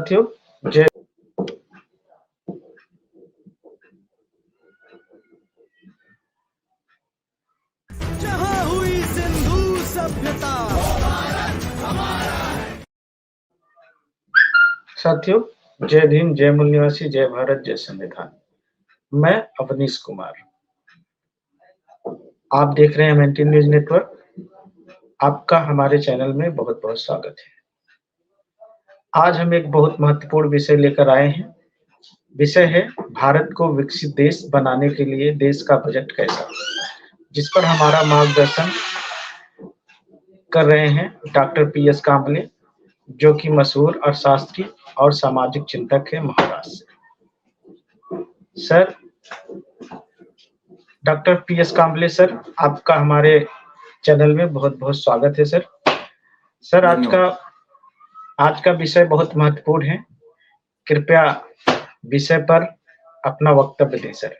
साथियों जय जहाँ हुई सिंधु सभ्यता। साथियों जय भीम, जय मूल निवासी, जय भारत, जय संविधान। मैं अवनीश कुमार, आप देख रहे हैं एमएनटी न्यूज नेटवर्क। आपका हमारे चैनल में बहुत बहुत स्वागत है। आज हम एक बहुत महत्वपूर्ण विषय लेकर आए हैं। विषय है भारत को विकसित देश बनाने के लिए देश का बजट कैसा, जिस पर हमारा मार्गदर्शन कर रहे हैं डॉक्टर पीएस कांबले, जो कि मशहूर अर्थशास्त्री और सामाजिक चिंतक है महाराष्ट्र से। Sir, doctor PS Kamble sir, आपका हमारे चैनल में बहुत बहुत स्वागत है सर। सर, आज का विषय बहुत महत्वपूर्ण है। कृपया विषय पर अपना वक्तव्य दें सर।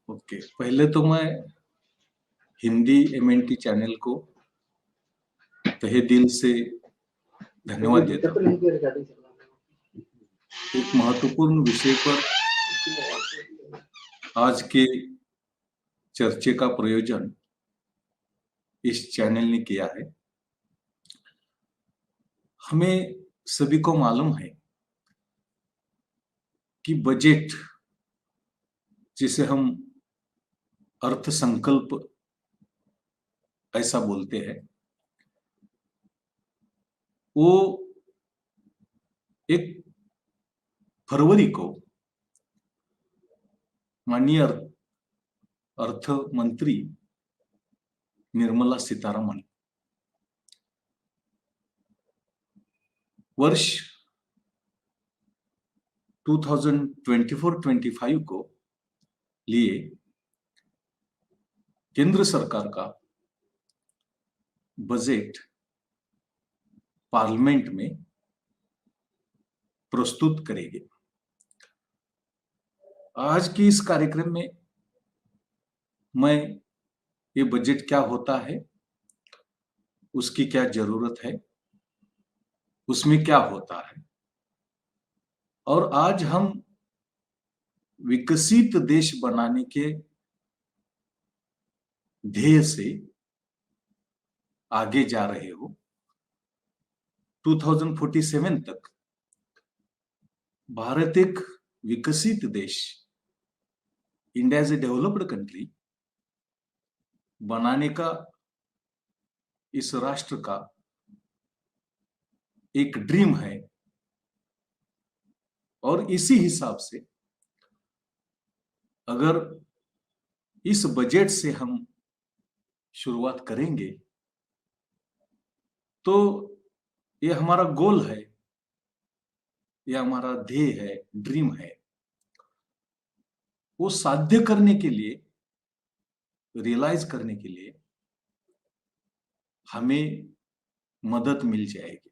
ओके, पहले तो मैं हिंदी एमएनटी चैनल को तहे दिल से धन्यवाद देता हूँ। एक महत्वपूर्ण विषय पर आज के चर्चे का प्रयोजन इस चैनल ने किया है। हमें सभी को मालूम है कि बजट, जिसे हम अर्थ संकल्प ऐसा बोलते हैं, वो एक फरवरी को माननीय अर्थ मंत्री निर्मला सीतारमण वर्ष 2024-25 को लिए केंद्र सरकार का बजट पार्लियामेंट में प्रस्तुत करेंगे। आज की इस कार्यक्रम में मैं ये बजट क्या होता है, उसकी क्या जरूरत है, उसमें क्या होता है, और आज हम विकसित देश बनाने के ध्येय से आगे जा रहे हो। 2047 तक भारत एक विकसित देश, India as a developed country बनाने का इस राष्ट्र का एक ड्रीम है। और इसी हिसाब से अगर इस बजट से हम शुरुआत करेंगे तो ये हमारा गोल है, ये हमारा ध्येय है, ड्रीम है। वो साध्य करने के लिए, रियलाइज करने के लिए हमें मदद मिल जाएगी।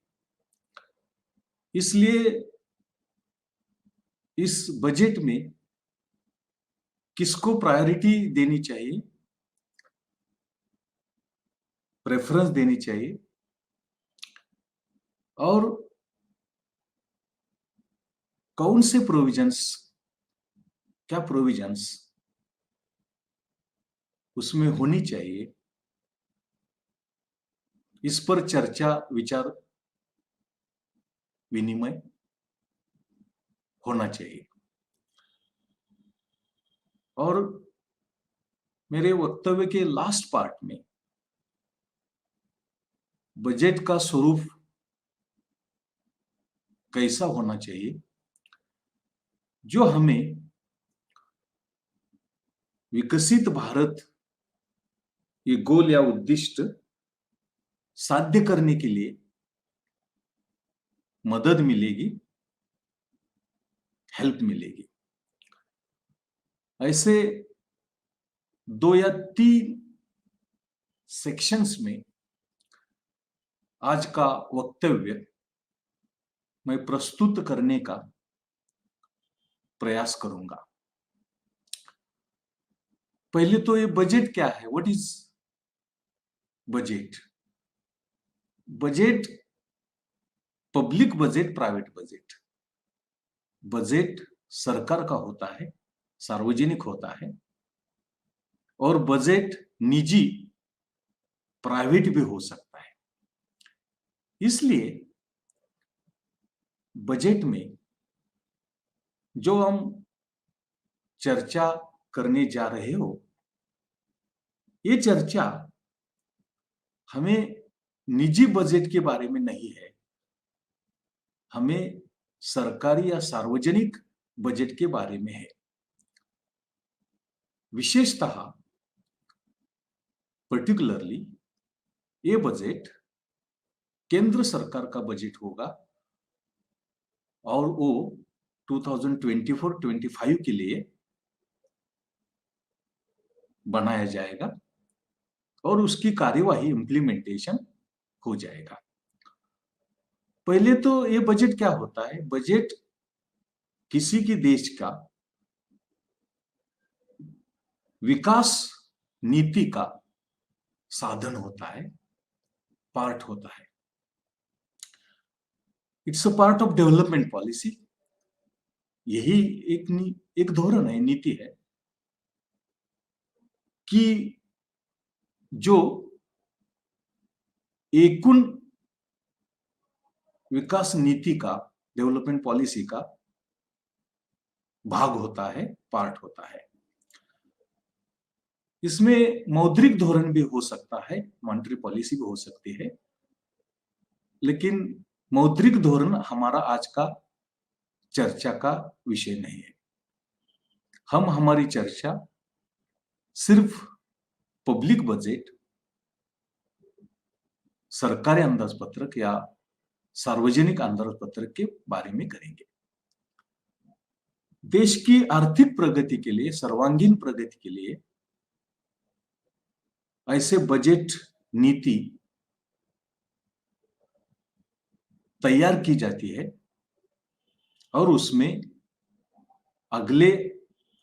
इसलिए इस बजट में किसको प्रायोरिटी देनी चाहिए, प्रेफरेंस देनी चाहिए, और कौन से प्रोविजंस, क्या प्रोविजंस उसमें होनी चाहिए, इस पर चर्चा विचार विनिमय होना चाहिए। और मेरे वक्तव्य के लास्ट पार्ट में बजट का स्वरूप कैसा होना चाहिए, जो हमें विकसित भारत ये गोल या उद्दिष्ट साध्य करने के लिए मदद मिलेगी, हेल्प मिलेगी। ऐसे 2 या 3 सेक्शंस में आज का वक्तव्य मैं प्रस्तुत करने का प्रयास करूंगा। पहले तो ये बजट क्या है, what is budget? Budget public budget, private budget. Budget सरकार का होता है, सार्वजनिक होता है, और बजट निजी, प्राइवेट भी हो सकता है। इसलिए बजट में जो हम चर्चा करने जा रहे हो, ये चर्चा हमें निजी बजट के बारे में नहीं है, हमें सरकारी या सार्वजनिक बजट के बारे में है। विशेषतः पर्टिकुलरली ये बजट केंद्र सरकार का बजट होगा और वो 2024-25 के लिए बनाया जाएगा और उसकी कार्यवाही इंप्लीमेंटेशन हो जाएगा। पहले तो ये बजट क्या होता है? बजट किसी के देश का विकास नीति का साधन होता है, पार्ट होता है। It's a part of development policy. यही एक धोरण है, नीति है कि जो एकूण विकास नीति का, डेवलपमेंट पॉलिसी का भाग होता है, पार्ट होता है। इसमें मौद्रिक धोरण भी हो सकता है, मॉनेटरी पॉलिसी भी हो सकती है, लेकिन मौद्रिक धोरण हमारा आज का चर्चा का विषय नहीं है। हम हमारी चर्चा सिर्फ पब्लिक बजट, सरकारी अंदाजपत्रक या सार्वजनिक अंदाजपत्रक के बारे में करेंगे। देश की आर्थिक प्रगति के लिए, सर्वांगीण प्रगति के लिए ऐसे बजट नीति तैयार की जाती है और उसमें अगले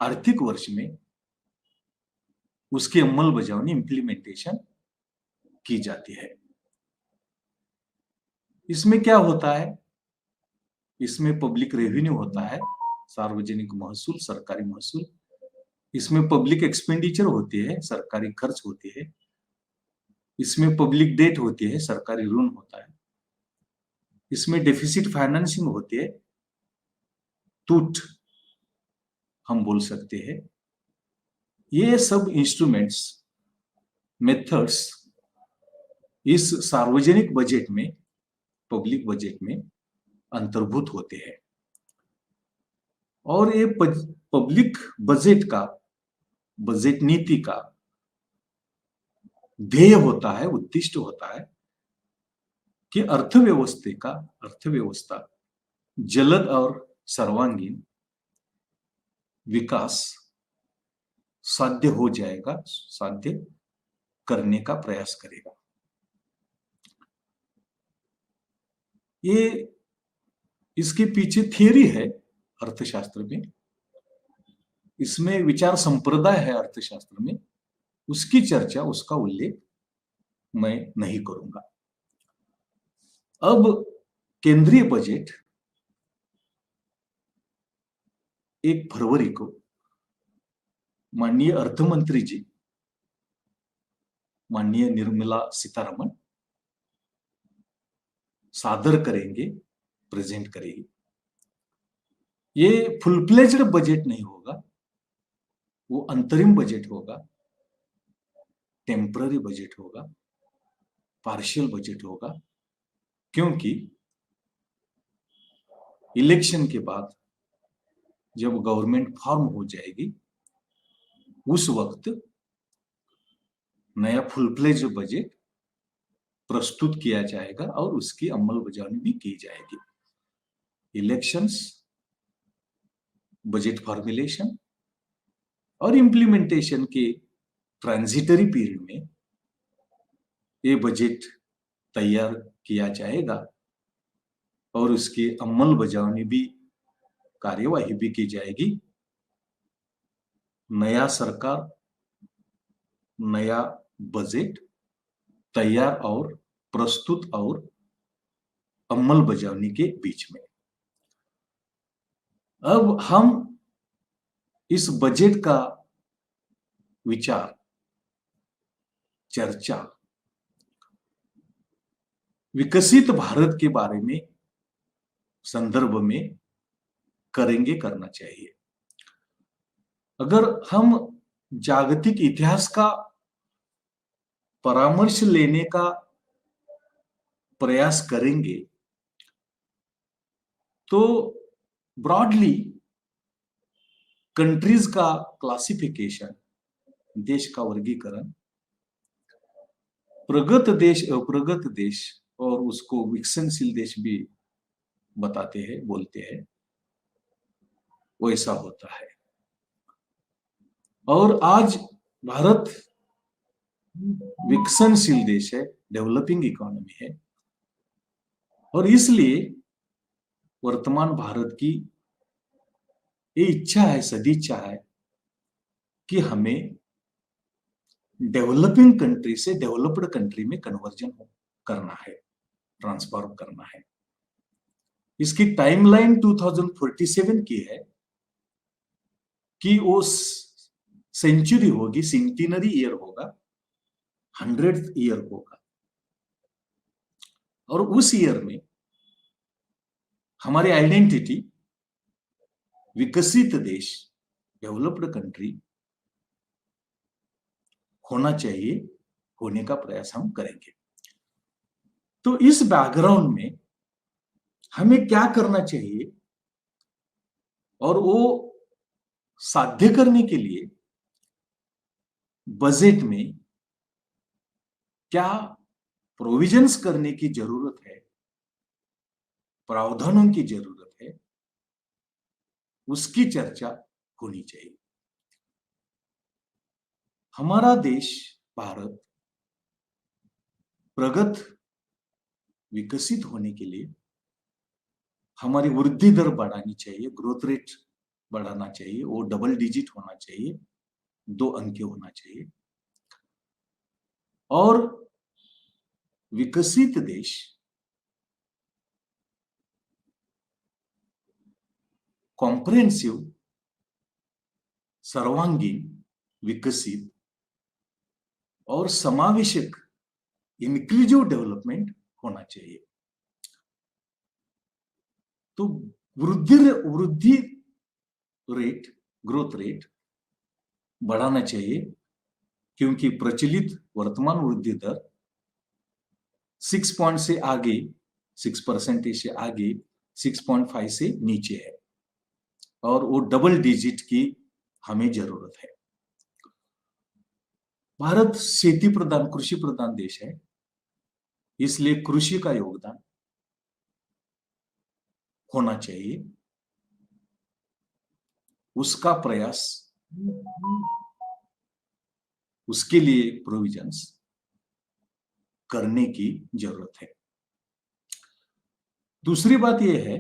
आर्थिक वर्ष में उसकी अमल बजावनी, इंप्लीमेंटेशन की जाती है। इसमें क्या होता है? इसमें पब्लिक रेवेन्यू होता है, सार्वजनिक महसूल, सरकारी महसूल। इसमें पब्लिक एक्सपेंडिचर होती है, सरकारी खर्च होती है। इसमें पब्लिक डेट होती है, सरकारी ऋण होता है। इसमें डेफिसिट फाइनेंसिंग होती है, टूट हम बोल सकते हैं। ये सब इंस्ट्रूमेंट्स, मेथड्स इस सार्वजनिक बजट में, पब्लिक बजट में अंतर्भूत होते हैं। और ये पब्लिक बजट का, बजट नीति का ध्येय होता है, उद्दिष्ट होता है कि अर्थव्यवस्था जलद और सर्वांगीण विकास साध्य हो जाएगा, साध्य करने का प्रयास करेगा। ये इसके पीछे थियरी है अर्थशास्त्र में, इसमें विचार संप्रदाय है अर्थशास्त्र में, उसकी चर्चा, उसका उल्लेख मैं नहीं करूंगा। अब केंद्रीय बजट 1 फरवरी को माननीय अर्थमंत्री जी, माननीय निर्मला सीतारमण सादर करेंगे, प्रेजेंट करेगी। ये फुल प्लेज्ड बजट नहीं होगा, वो अंतरिम बजट होगा, टेम्पररी बजट होगा, पार्शियल बजट होगा, क्योंकि इलेक्शन के बाद जब गवर्नमेंट फॉर्म हो जाएगी, उस वक्त नया फुल प्लेज्ड बजट प्रस्तुत किया जाएगा और उसकी अमलबजावनी भी की जाएगी। इलेक्शंस, बजट फॉर्मुलेशन और इंप्लीमेंटेशन के ट्रांजिटरी पीरियड में ये बजट तैयार किया जाएगा और उसकी अमल बजावनी भी, कार्यवाही भी की जाएगी। नया सरकार, नया बजट तैयार और प्रस्तुत और अमल बजावनी के बीच में। अब हम इस बजट का विचार, चर्चा विकसित भारत के बारे में संदर्भ में करेंगे, करना चाहिए। अगर हम जागतिक इतिहास का परामर्श लेने का प्रयास करेंगे तो ब्रॉडली कंट्रीज का क्लासिफिकेशन, देश का वर्गीकरण, प्रगत देश, अप्रगत देश और उसको विकसनशील देश भी बताते हैं, बोलते हैं, वैसा होता है। और आज भारत विकसनशील देश है, डेवलपिंग इकोनॉमी है, और इसलिए वर्तमान भारत की ये इच्छा है, सदिच्छा है कि हमें डेवलपिंग कंट्री से डेवलप्ड कंट्री में कन्वर्जन करना है, ट्रांसफॉर्म करना है। इसकी टाइमलाइन 2047 की है कि वो सेंचुरी होगी, सेंटिनरी ईयर होगा, 100th ईयर होगा, और उस ईयर में हमारी आइडेंटिटी विकसित देश, डेवलप्ड कंट्री होना चाहिए, होने का प्रयास हम करेंगे। तो इस बैकग्राउंड में हमें क्या करना चाहिए और वो साध्य करने के लिए बजट में क्या प्रोविजंस करने की जरूरत है, प्रावधानों की जरूरत है, उसकी चर्चा होनी चाहिए। हमारा देश भारत प्रगत, विकसित होने के लिए हमारी वृद्धि दर बढ़ानी चाहिए, ग्रोथ रेट बढ़ाना चाहिए, वो डबल डिजिट होना चाहिए, 2 अंक होना चाहिए। और विकसित देश कॉम्प्रिहेंसिव, सर्वांगीण, विकसित और समावेशक, इंक्लूसिव डेवलपमेंट होना चाहिए। तो वृद्धि रेट, ग्रोथ रेट बढ़ाना चाहिए, क्योंकि प्रचलित वर्तमान वृद्धि दर 6 से आगे, 6% से आगे 6.5 से नीचे है, और वो डबल डिजिट की हमें जरूरत है। भारत खेती प्रधान, कृषि प्रधान देश है, इसलिए कृषि का योगदान होना चाहिए, उसका प्रयास, उसके लिए प्रोविजंस करने की जरूरत है। दूसरी बात यह है,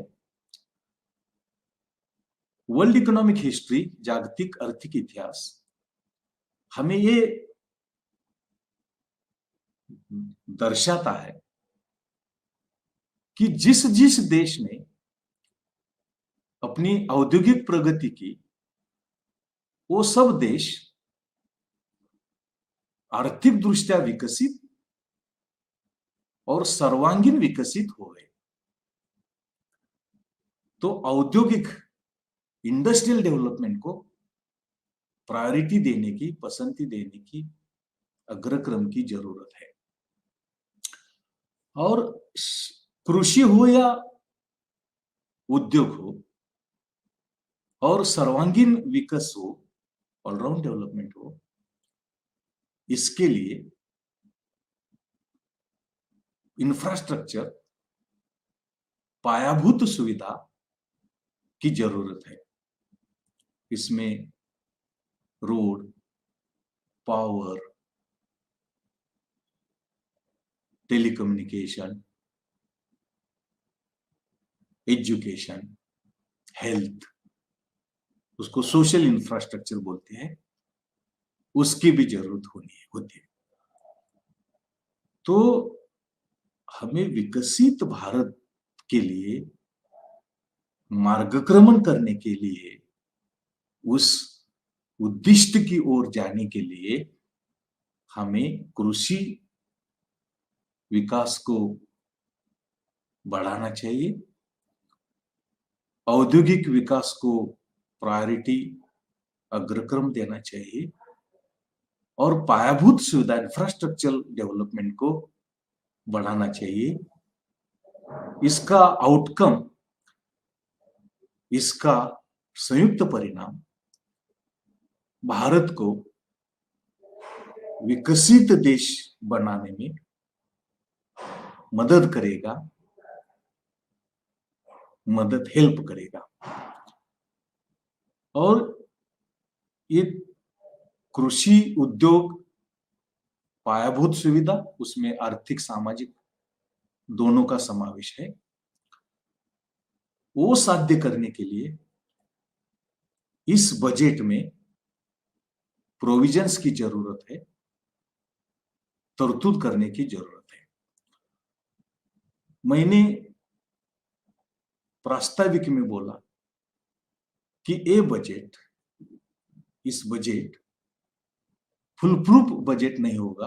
वर्ल्ड इकोनॉमिक हिस्ट्री, जागतिक आर्थिक इतिहास हमें ये दर्शाता है कि जिस जिस देश ने अपनी औद्योगिक प्रगति की, वो सब देश आर्थिक दृष्टया विकसित और सर्वांगीण विकसित हो गए। तो औद्योगिक, इंडस्ट्रियल डेवलपमेंट को प्रायोरिटी देने की, पसंदी देने की, अग्रक्रम की जरूरत है। और कृषि हो या उद्योग हो, और सर्वांगीण विकास हो, ऑलराउंड डेवलपमेंट हो, इसके लिए इंफ्रास्ट्रक्चर, पायाभूत सुविधा की जरूरत है। इसमें road, power, telecommunication, education, health, उसको सोशल इंफ्रास्ट्रक्चर बोलते हैं, उसकी भी जरूरत होती है। तो हमें विकसित भारत के लिए, मार्गक्रमण करने के लिए, उस उद्दिष्ट की ओर जाने के लिए हमें कृषि विकास को बढ़ाना चाहिए, औद्योगिक विकास को प्रायोरिटी अग्रक्रम देना चाहिए और पायाभूत सुविधा इंफ्रास्ट्रक्चर डेवलपमेंट को बढ़ाना चाहिए। इसका आउटकम, इसका संयुक्त परिणाम भारत को विकसित देश बनाने में मदद करेगा, हेल्प करेगा। और ये कृषि उद्योग, पायाभूत सुविधा, उसमें आर्थिक सामाजिक दोनों का समावेश है। वो साध्य करने के लिए इस बजट में प्रोविजंस की जरूरत है, तरतूद करने की जरूरत है। मैंने प्रास्ताविक में बोला कि इस बजट फुल प्रूफ बजट नहीं होगा,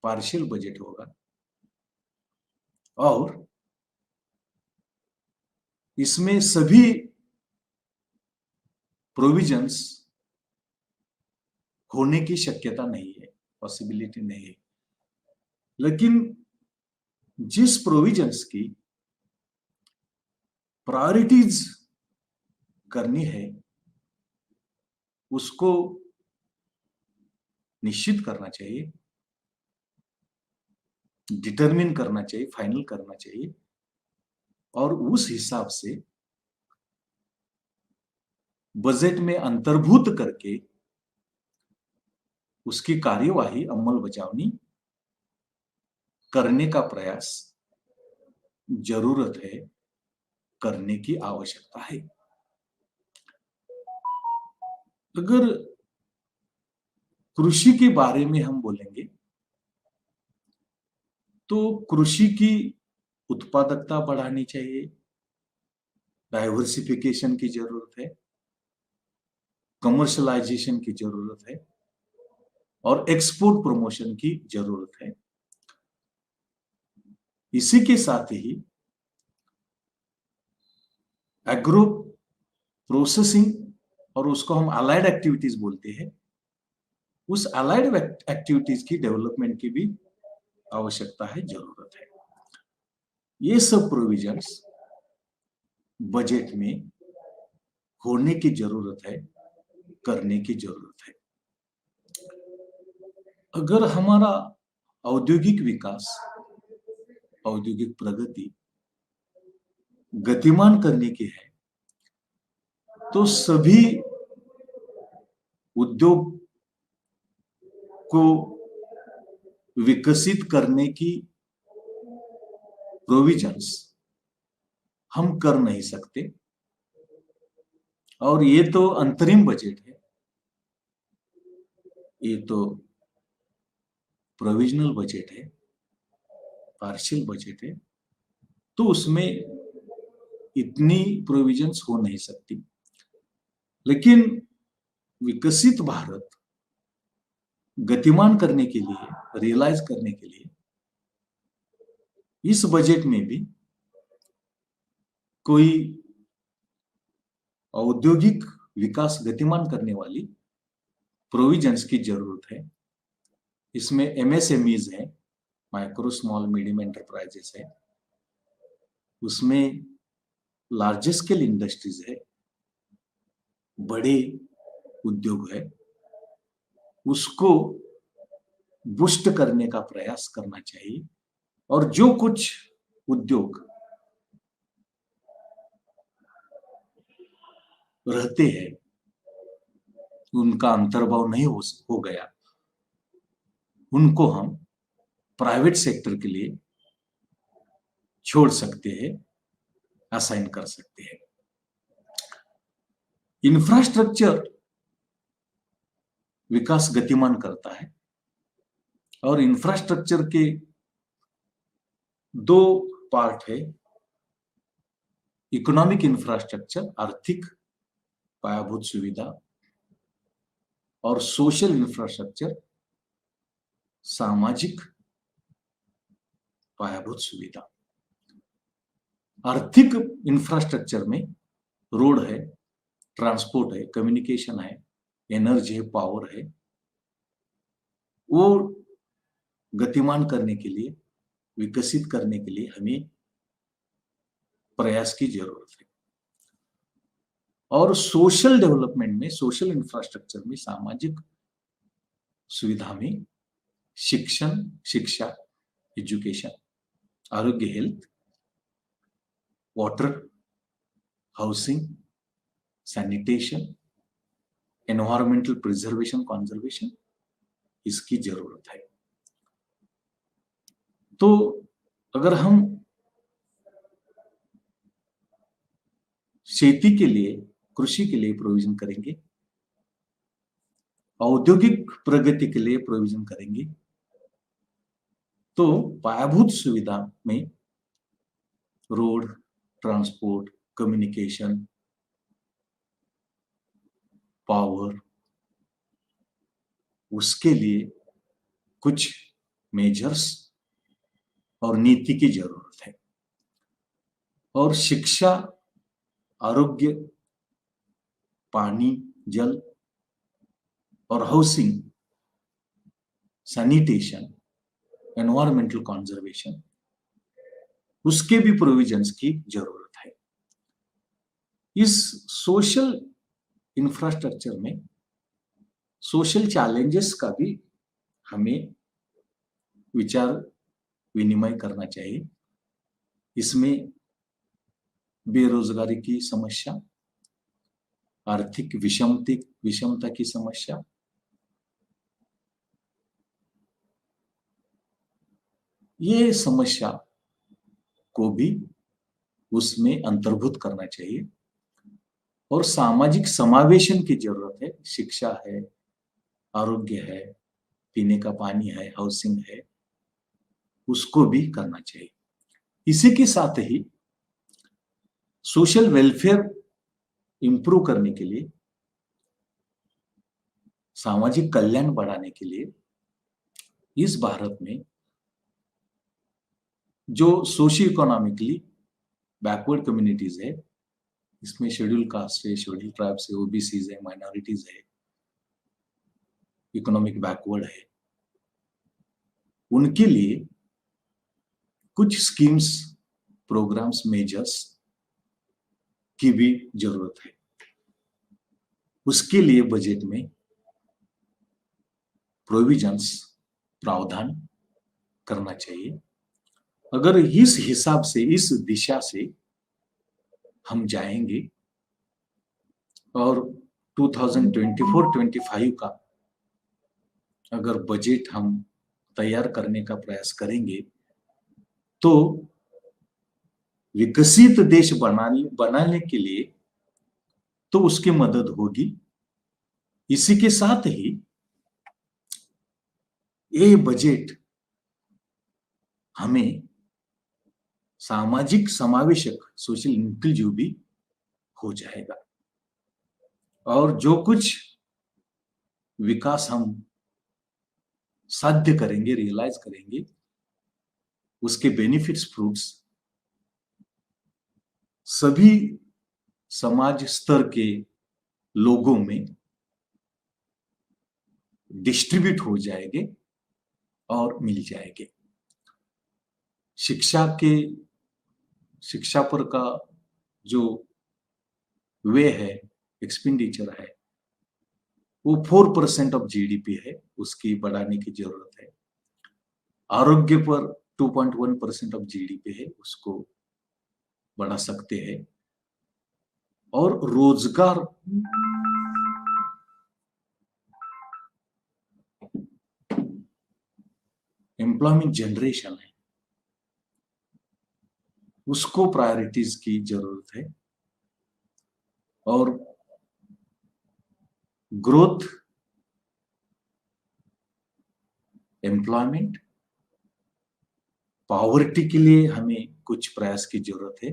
पार्शियल बजट होगा और इसमें सभी प्रोविजंस होने की शक्यता नहीं है, पॉसिबिलिटी नहीं है। लेकिन जिस प्रोविजंस की प्रायोरिटीज करनी है उसको निश्चित करना चाहिए, डिटरमिन करना चाहिए, फाइनल करना चाहिए और उस हिसाब से बजट में अंतर्भूत करके उसकी कार्यवाही, अंमलबजावनी करने का प्रयास जरूरत है, करने की आवश्यकता है। अगर कृषि के बारे में हम बोलेंगे तो कृषि की उत्पादकता बढ़ानी चाहिए, डाइवर्सिफिकेशन की जरूरत है, कमर्शलाइजेशन की जरूरत है और एक्सपोर्ट प्रमोशन की जरूरत है। इसी के साथ ही एग्रो प्रोसेसिंग और उसको हम अलाइड एक्टिविटीज बोलते हैं, उस अलाइड एक्टिविटीज की डेवलपमेंट की भी आवश्यकता है, जरूरत है। ये सब प्रोविजंस बजट में होने की जरूरत है, करने की जरूरत है। अगर हमारा औद्योगिक विकास, औद्योगिक प्रगति गतिमान करने की है तो सभी उद्योग को विकसित करने की प्रोविजंस हम कर नहीं सकते और ये तो अंतरिम बजट है, ये तो प्रोविजनल बजट है, पार्शियल बजट है, तो उसमें इतनी प्रोविजंस हो नहीं सकती। लेकिन विकसित भारत गतिमान करने के लिए, रियलाइज करने के लिए इस बजट में भी कोई औद्योगिक विकास गतिमान करने वाली प्रोविजंस की जरूरत है। इसमें एमएसएमईज है, माइक्रो स्मॉल मीडियम एंटरप्राइजेस है, उसमें लार्ज स्केल इंडस्ट्रीज है, बड़े उद्योग है, उसको बूस्ट करने का प्रयास करना चाहिए और जो कुछ उद्योग रहते हैं उनका अंतर्भाव नहीं हो गया, उनको हम प्राइवेट सेक्टर के लिए छोड़ सकते हैं, असाइन कर सकते हैं। इंफ्रास्ट्रक्चर विकास गतिमान करता है और इंफ्रास्ट्रक्चर के दो पार्ट है, इकोनॉमिक इंफ्रास्ट्रक्चर, आर्थिक पायाभूत सुविधा, और सोशल इंफ्रास्ट्रक्चर, सामाजिक पायाभूत सुविधा। आर्थिक इंफ्रास्ट्रक्चर में रोड है, ट्रांसपोर्ट है, कम्युनिकेशन है, एनर्जी है, पावर है, वो गतिमान करने के लिए, विकसित करने के लिए हमें प्रयास की जरूरत है। और सोशल डेवलपमेंट में, सोशल इंफ्रास्ट्रक्चर में, सामाजिक सुविधा में शिक्षा, एजुकेशन, आरोग्य, health, water, housing, sanitation, environmental preservation, conservation, इसकी जरूरत है। तो अगर हम खेती के लिए, कृषि के लिए प्रोविजन करेंगे, औद्योगिक प्रगति के लिए प्रोविजन करेंगे, तो पायाभूत सुविधा में रोड, ट्रांसपोर्ट, कम्युनिकेशन, पावर, उसके लिए कुछ मेजर्स और नीति की जरूरत है। और शिक्षा, आरोग्य, पानी, जल और हाउसिंग, सैनिटेशन, एनवायरमेंटल कंजर्वेशन, उसके भी प्रोविजंस की जरूरत है। इस सोशल इंफ्रास्ट्रक्चर में सोशल चैलेंजेस का भी हमें विचार विनिमय करना चाहिए। इसमें बेरोजगारी की समस्या, आर्थिक विषमता की समस्या, ये समस्या को भी उसमें अंतर्भुत करना चाहिए। और सामाजिक समावेशन की जरूरत है। शिक्षा है, आरोग्य है, पीने का पानी है, हाउसिंग है, उसको भी करना चाहिए। इसी के साथ ही सोशल वेलफेयर इंप्रूव करने के लिए, सामाजिक कल्याण बढ़ाने के लिए इस भारत में जो सोशियो इकोनॉमिकली बैकवर्ड कम्युनिटीज है, इसमें शेड्यूल कास्ट है, शेड्यूल ट्राइब्स है, ओबीसीज है, माइनॉरिटीज है, इकोनॉमिक बैकवर्ड है, उनके लिए कुछ स्कीम्स, प्रोग्राम्स, मेजर्स की भी जरूरत है। उसके लिए बजट में प्रोविजंस, प्रावधान करना चाहिए। अगर इस हिसाब से, इस दिशा से हम जाएंगे और 2024-25 का अगर बजट हम तैयार करने का प्रयास करेंगे तो विकसित देश बनाने के लिए तो उसकी मदद होगी। इसी के साथ ही ये बजट हमें सामाजिक समावेशक, सोशल इंक्लूसिव भी हो जाएगा। और जो कुछ विकास हम साध्य करेंगे, रियलाइज करेंगे, उसके बेनिफिट्स, फ्रूट्स सभी समाज स्तर के लोगों में डिस्ट्रीब्यूट हो जाएंगे और मिल जाएंगे। शिक्षा पर का जो वे है, एक्सपेंडिचर है, वो 4% ऑफ जीडीपी है, उसकी बढ़ाने की जरूरत है। आरोग्य पर 2.1% ऑफ जीडीपी है, उसको बढ़ा सकते हैं। और रोजगार, एम्प्लॉयमेंट जनरेशन है, उसको प्रायोरिटीज की जरूरत है। और ग्रोथ, एम्प्लॉयमेंट, पॉवर्टी के लिए हमें कुछ प्रयास की जरूरत है,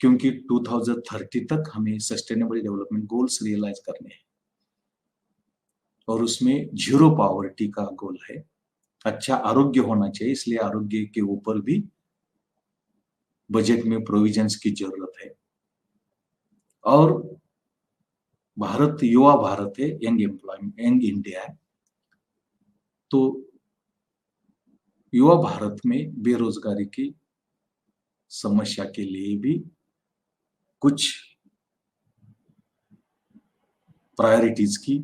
क्योंकि 2030 तक हमें सस्टेनेबल डेवलपमेंट गोल्स रियलाइज करने हैं और उसमें जीरो पॉवर्टी का गोल है। अच्छा आरोग्य होना चाहिए, इसलिए आरोग्य के ऊपर भी बजट में प्रोविजंस की जरूरत है। और भारत युवा भारत है, यंग एम्प्लॉयमेंट, यंग इंडिया है, तो युवा भारत में बेरोजगारी की समस्या के लिए भी कुछ प्रायोरिटीज की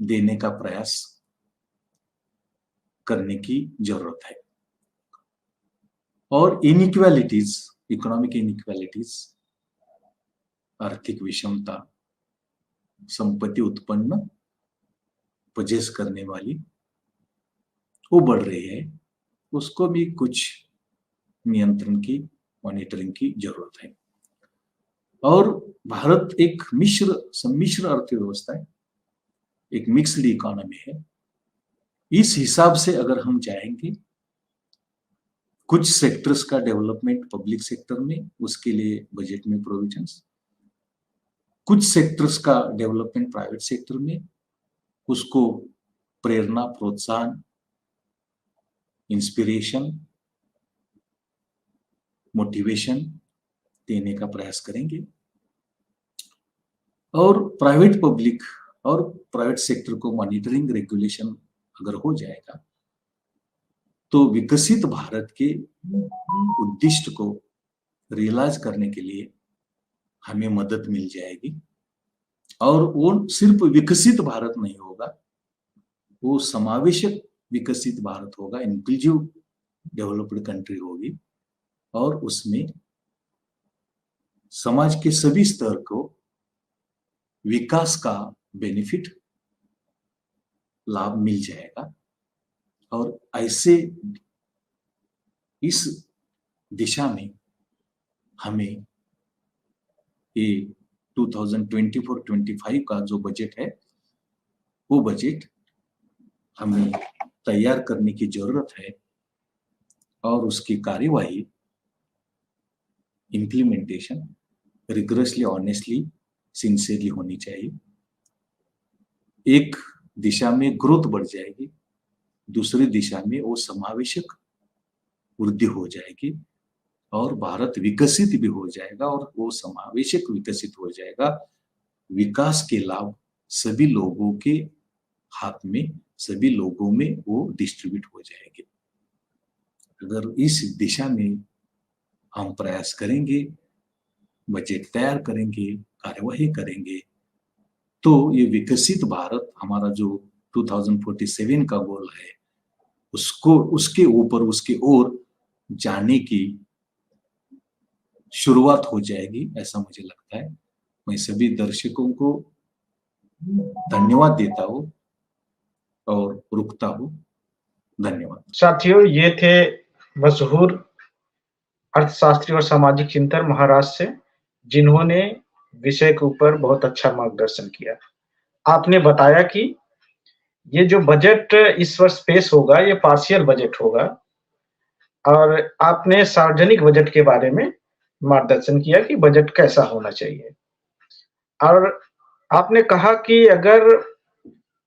देने का प्रयास करने की जरूरत है। और इनइक्वालिटीज, इकोनॉमिक इनइक्वालिटीज, आर्थिक विषमता, संपत्ति उत्पन्न पजेस करने वाली वो बढ़ रही है, उसको भी कुछ नियंत्रण की, मॉनिटरिंग की जरूरत है। और भारत एक सम्मिश्र अर्थव्यवस्था है, एक मिक्स्ड इकोनॉमी है। इस हिसाब से अगर हम चाहेंगे कुछ सेक्टर्स का डेवलपमेंट पब्लिक सेक्टर में, उसके लिए बजट में प्रोविजंस, कुछ सेक्टर्स का डेवलपमेंट प्राइवेट सेक्टर में, उसको प्रेरणा, प्रोत्साहन, इंस्पिरेशन, मोटिवेशन देने का प्रयास करेंगे। और प्राइवेट सेक्टर को मॉनिटरिंग, रेगुलेशन अगर हो जाएगा तो विकसित भारत के उद्दिष्ट को रियलाइज करने के लिए हमें मदद मिल जाएगी। और वो सिर्फ विकसित भारत नहीं होगा, वो समावेशक विकसित भारत होगा, इंक्लूसिव डेवलप्ड कंट्री होगी। और उसमें समाज के सभी स्तर को विकास का बेनिफिट, लाभ मिल जाएगा। और ऐसे इस दिशा में हमें ये 2024-25 का जो बजट है, वो बजट हमें तैयार करने की जरूरत है और उसकी कार्यवाही, इम्प्लीमेंटेशन रिगरसली, ऑनेस्टली, सिंसियरली होनी चाहिए। एक दिशा में ग्रोथ बढ़ जाएगी, दूसरी दिशा में वो समावेशक वृद्धि हो जाएगी और भारत विकसित भी हो जाएगा और वो समावेशक विकसित हो जाएगा। विकास के लाभ सभी लोगों के हाथ में, सभी लोगों में वो डिस्ट्रीब्यूट हो जाएंगे। अगर इस दिशा में हम प्रयास करेंगे, बजट तैयार करेंगे, कार्यवाही करेंगे, तो ये विकसित भारत हमारा जो 2047 का गोल है, उसको उसके ऊपर, उसके ओर जाने की शुरुआत हो जाएगी, ऐसा मुझे लगता है। मैं सभी दर्शकों को धन्यवाद देता हूं और रुकता हूं। धन्यवाद। साथियों, ये थे मशहूर अर्थशास्त्री और सामाजिक चिंतक महाराष्ट्र से, जिन्होंने विषय के ऊपर बहुत अच्छा मार्गदर्शन किया। आपने बताया कि ये जो बजट इस वर्ष पेश होगा, ये पार्शियल बजट होगा, और आपने सार्वजनिक बजट के बारे में मार्गदर्शन किया कि बजट कैसा होना चाहिए। और आपने कहा कि अगर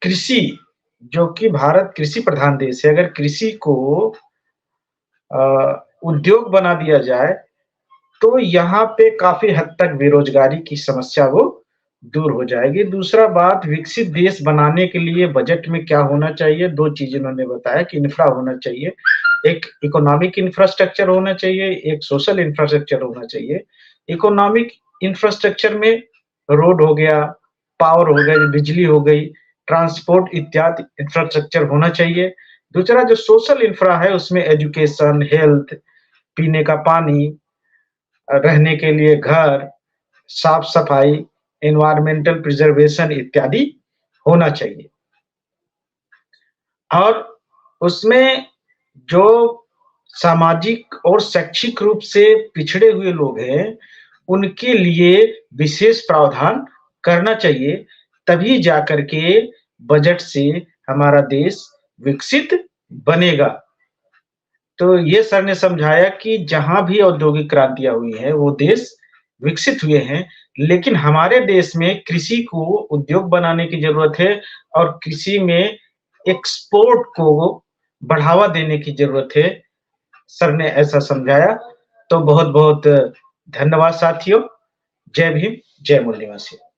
कृषि, जो कि भारत कृषि प्रधान देश है, अगर कृषि को उद्योग बना दिया जाए तो यहाँ पे काफी हद तक बेरोजगारी की समस्या वो दूर हो जाएगी। दूसरा बात, विकसित देश बनाने के लिए बजट में क्या होना चाहिए, दो चीजें उन्होंने बताया कि इंफ्रा होना चाहिए, एक इकोनॉमिक इंफ्रास्ट्रक्चर होना चाहिए, एक सोशल इंफ्रास्ट्रक्चर होना चाहिए। इकोनॉमिक इंफ्रास्ट्रक्चर में रोड हो गया, पावर हो गया, बिजली हो गई, ट्रांसपोर्ट इत्यादि इंफ्रास्ट्रक्चर होना चाहिए। दूसरा जो सोशल इंफ्रा है, उसमें एजुकेशन, हेल्थ, पीने का पानी, रहने के लिए घर, साफ सफाई, एनवायरमेंटल प्रिजर्वेशन इत्यादि होना चाहिए। और उसमें जो सामाजिक और शैक्षिक रूप से पिछड़े हुए लोग हैं, उनके लिए विशेष प्रावधान करना चाहिए, तभी जाकर के बजट से हमारा देश विकसित बनेगा। तो ये सर ने समझाया कि जहाँ भी औद्योगिक क्रांतियाँ हुई हैं, वो देश विकसित हुए हैं, लेकिन हमारे देश में कृषि को उद्योग बनाने की ज़रूरत है और कृषि में एक्सपोर्ट को बढ़ावा देने की ज़रूरत है। सर ने ऐसा समझाया, तो बहुत-बहुत धन्यवाद साथियों। जय भीम, जय मूल निवासी।